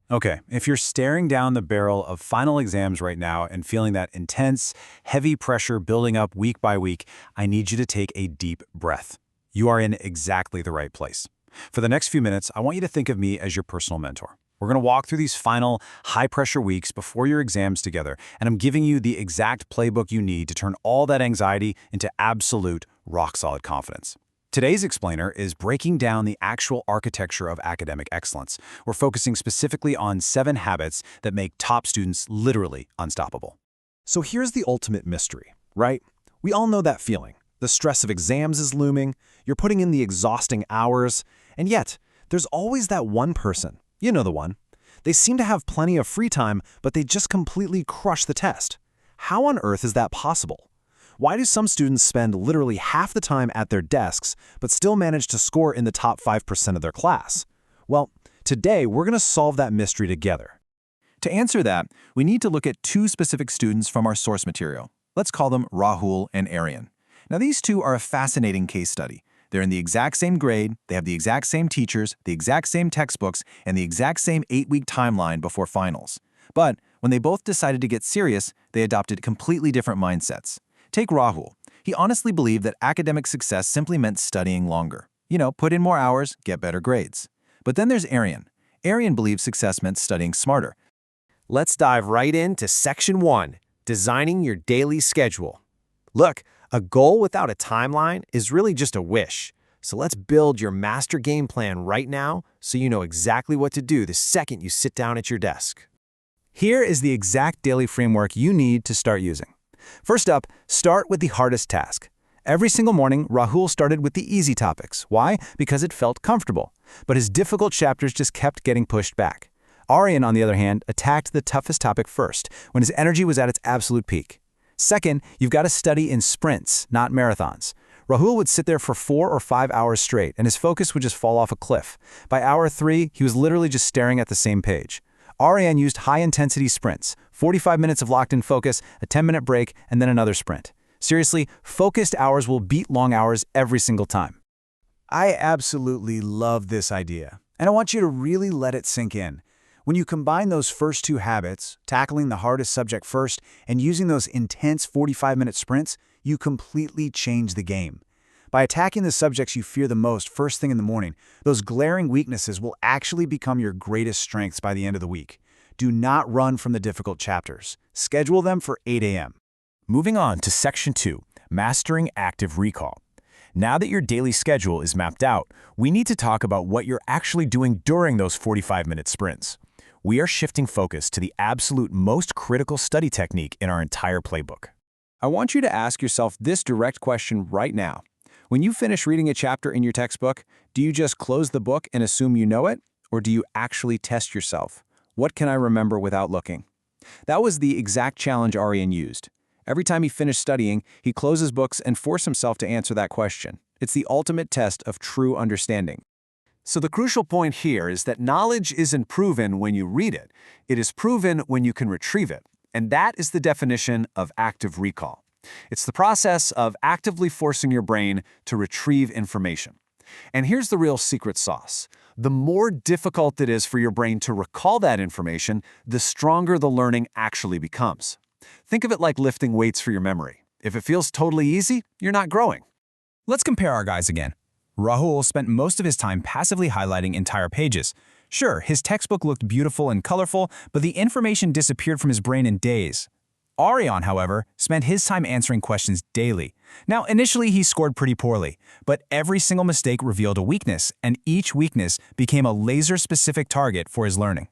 Okay, if you're staring down the barrel of final exams right now and feeling that intense, heavy pressure building up week by week, I need you to take a deep breath. You are in exactly the right place. For the next few minutes, I want you to think of me as your personal mentor. We're going to walk through these final, high-pressure weeks before your exams together, and I'm giving you the exact playbook you need to turn all that anxiety into absolute, rock-solid confidence. Today's explainer is breaking down the actual architecture of academic excellence. We're focusing specifically on 7 habits that make top students literally unstoppable. So here's the ultimate mystery, right? We all know that feeling. The stress of exams is looming, you're putting in the exhausting hours, and yet, there's always that one person. You know the one. They seem to have plenty of free time, but they just completely crush the test. How on earth is that possible? Why do some students spend literally half the time at their desks, but still manage to score in the top 5% of their class? Well, today we're going to solve that mystery together. To answer that, we need to look at 2 specific students from our source material. Let's call them Rahul and Aryan. Now these 2 are a fascinating case study. They're in the exact same grade, they have the exact same teachers, the exact same textbooks, and the exact same 8-week timeline before finals. But when they both decided to get serious, they adopted completely different mindsets. Take Rahul. He honestly believed that academic success simply meant studying longer. Put in more hours, get better grades. But then there's Aryan. Aryan believed success meant studying smarter. Let's dive right into Section 1, Designing Your Daily Schedule. Look, a goal without a timeline is really just a wish. So let's build your master game plan right now so you know exactly what to do the second you sit down at your desk. Here is the exact daily framework you need to start using. First up, start with the hardest task. Every single morning, Rahul started with the easy topics. Why? Because it felt comfortable. But his difficult chapters just kept getting pushed back. Aryan, on the other hand, attacked the toughest topic first, when his energy was at its absolute peak. Second, you've got to study in sprints, not marathons. Rahul would sit there for 4 or 5 hours straight, and his focus would just fall off a cliff. By hour 3, he was literally just staring at the same page. Aryan used high-intensity sprints, 45 minutes of locked-in focus, a 10-minute break, and then another sprint. Seriously, focused hours will beat long hours every single time. I absolutely love this idea, and I want you to really let it sink in. When you combine those first 2 habits, tackling the hardest subject first and using those intense 45-minute sprints, you completely change the game. By attacking the subjects you fear the most first thing in the morning, those glaring weaknesses will actually become your greatest strengths by the end of the week. Do not run from the difficult chapters. Schedule them for 8 a.m. Moving on to Section 2, Mastering Active Recall. Now that your daily schedule is mapped out, we need to talk about what you're actually doing during those 45-minute sprints. We are shifting focus to the absolute most critical study technique in our entire playbook. I want you to ask yourself this direct question right now. When you finish reading a chapter in your textbook, do you just close the book and assume you know it? Or do you actually test yourself? What can I remember without looking? That was the exact challenge Aryan used. Every time he finished studying, he closed his books and forced himself to answer that question. It's the ultimate test of true understanding. So the crucial point here is that knowledge isn't proven when you read it. It is proven when you can retrieve it. And that is the definition of active recall. It's the process of actively forcing your brain to retrieve information. And here's the real secret sauce. The more difficult it is for your brain to recall that information, the stronger the learning actually becomes. Think of it like lifting weights for your memory. If it feels totally easy, you're not growing. Let's compare our guys again. Rahul spent most of his time passively highlighting entire pages. Sure, his textbook looked beautiful and colorful, but the information disappeared from his brain in days. Aryan, however, spent his time answering questions daily. Now, initially he scored pretty poorly, but every single mistake revealed a weakness, and each weakness became a laser-specific target for his learning.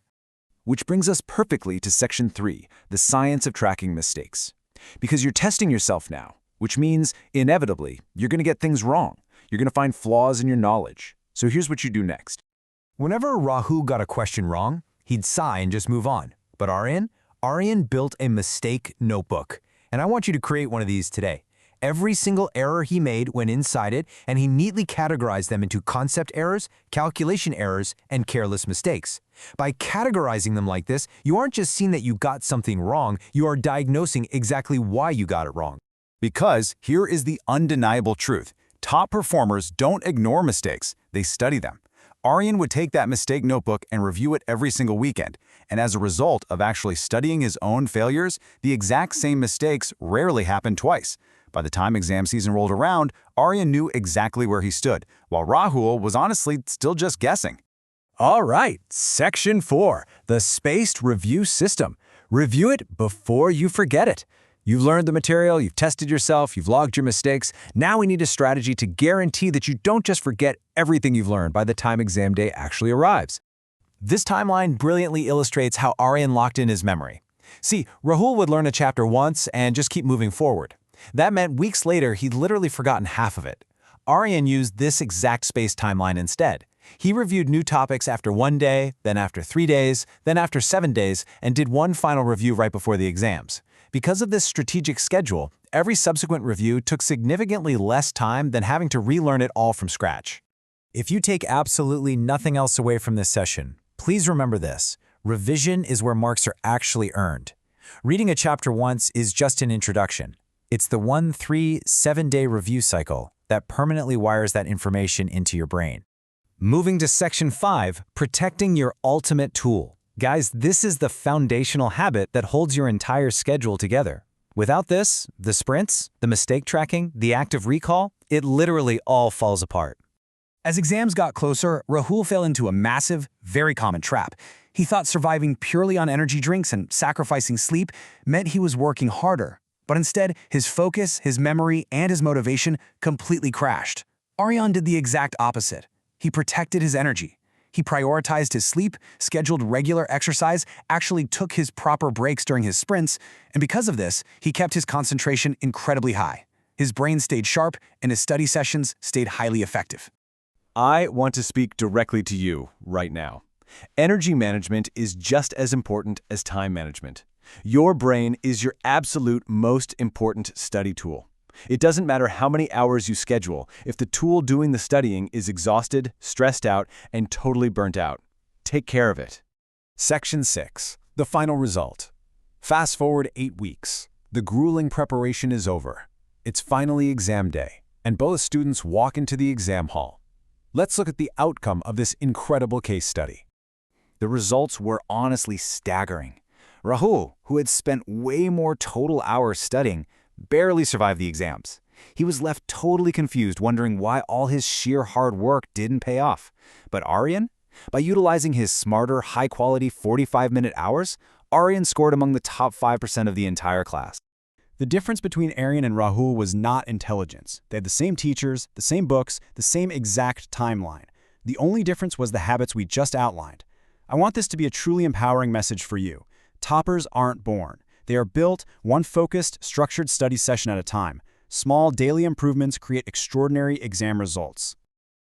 Which brings us perfectly to Section 3, the science of tracking mistakes. Because you're testing yourself now, which means, inevitably, you're going to get things wrong. You're going to find flaws in your knowledge. So here's what you do next. Whenever Rahul got a question wrong, he'd sigh and just move on. But Aryan built a mistake notebook. And I want you to create one of these today. Every single error he made went inside it, and he neatly categorized them into concept errors, calculation errors, and careless mistakes. By categorizing them like this, you aren't just seeing that you got something wrong, you are diagnosing exactly why you got it wrong. Because here is the undeniable truth. Top performers don't ignore mistakes, they study them. Aryan would take that mistake notebook and review it every single weekend, and as a result of actually studying his own failures, the exact same mistakes rarely happened twice. By the time exam season rolled around, Aryan knew exactly where he stood, while Rahul was honestly still just guessing. All right, Section 4, the Spaced Review System. Review it before you forget it. You've learned the material, you've tested yourself, you've logged your mistakes. Now we need a strategy to guarantee that you don't just forget everything you've learned by the time exam day actually arrives. This timeline brilliantly illustrates how Aryan locked in his memory. See, Rahul would learn a chapter once and just keep moving forward. That meant weeks later he'd literally forgotten half of it. Aryan used this exact spaced timeline instead. He reviewed new topics after 1 day, then after 3 days, then after 7 days, and did one final review right before the exams. Because of this strategic schedule, every subsequent review took significantly less time than having to relearn it all from scratch. If you take absolutely nothing else away from this session, please remember this: revision is where marks are actually earned. Reading a chapter once is just an introduction. It's the 1, 3, 7-day review cycle that permanently wires that information into your brain. Moving to Section 5, protecting your ultimate tool. Guys, this is the foundational habit that holds your entire schedule together. Without this, the sprints, the mistake tracking, the active recall, it literally all falls apart. As exams got closer, Rahul fell into a massive, very common trap. He thought surviving purely on energy drinks and sacrificing sleep meant he was working harder. But instead, his focus, his memory, and his motivation completely crashed. Aryan did the exact opposite. He protected his energy. He prioritized his sleep, scheduled regular exercise, actually took his proper breaks during his sprints, and because of this, he kept his concentration incredibly high. His brain stayed sharp, and his study sessions stayed highly effective. I want to speak directly to you right now. Energy management is just as important as time management. Your brain is your absolute most important study tool. It doesn't matter how many hours you schedule if the tool doing the studying is exhausted, stressed out, and totally burnt out. Take care of it. Section 6. The final result. Fast forward 8 weeks. The grueling preparation is over. It's finally exam day, and both students walk into the exam hall. Let's look at the outcome of this incredible case study. The results were honestly staggering. Rahul, who had spent way more total hours studying, barely survived the exams. He was left totally confused, wondering why all his sheer hard work didn't pay off. But Aryan? By utilizing his smarter, high-quality 45-minute hours, Aryan scored among the top 5% of the entire class. The difference between Aryan and Rahul was not intelligence. They had the same teachers, the same books, the same exact timeline. The only difference was the habits we just outlined. I want this to be a truly empowering message for you. Toppers aren't born. They are built one focused, structured study session at a time. Small daily improvements create extraordinary exam results.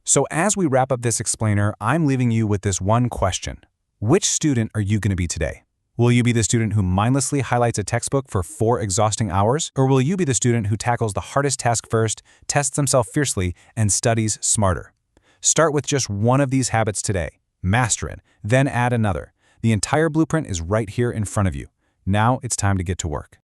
So as we wrap up this explainer, I'm leaving you with this one question. Which student are you going to be today? Will you be the student who mindlessly highlights a textbook for 4 exhausting hours? Or will you be the student who tackles the hardest task first, tests himself fiercely, and studies smarter? Start with just one of these habits today. Master it, then add another. The entire blueprint is right here in front of you. Now it's time to get to work.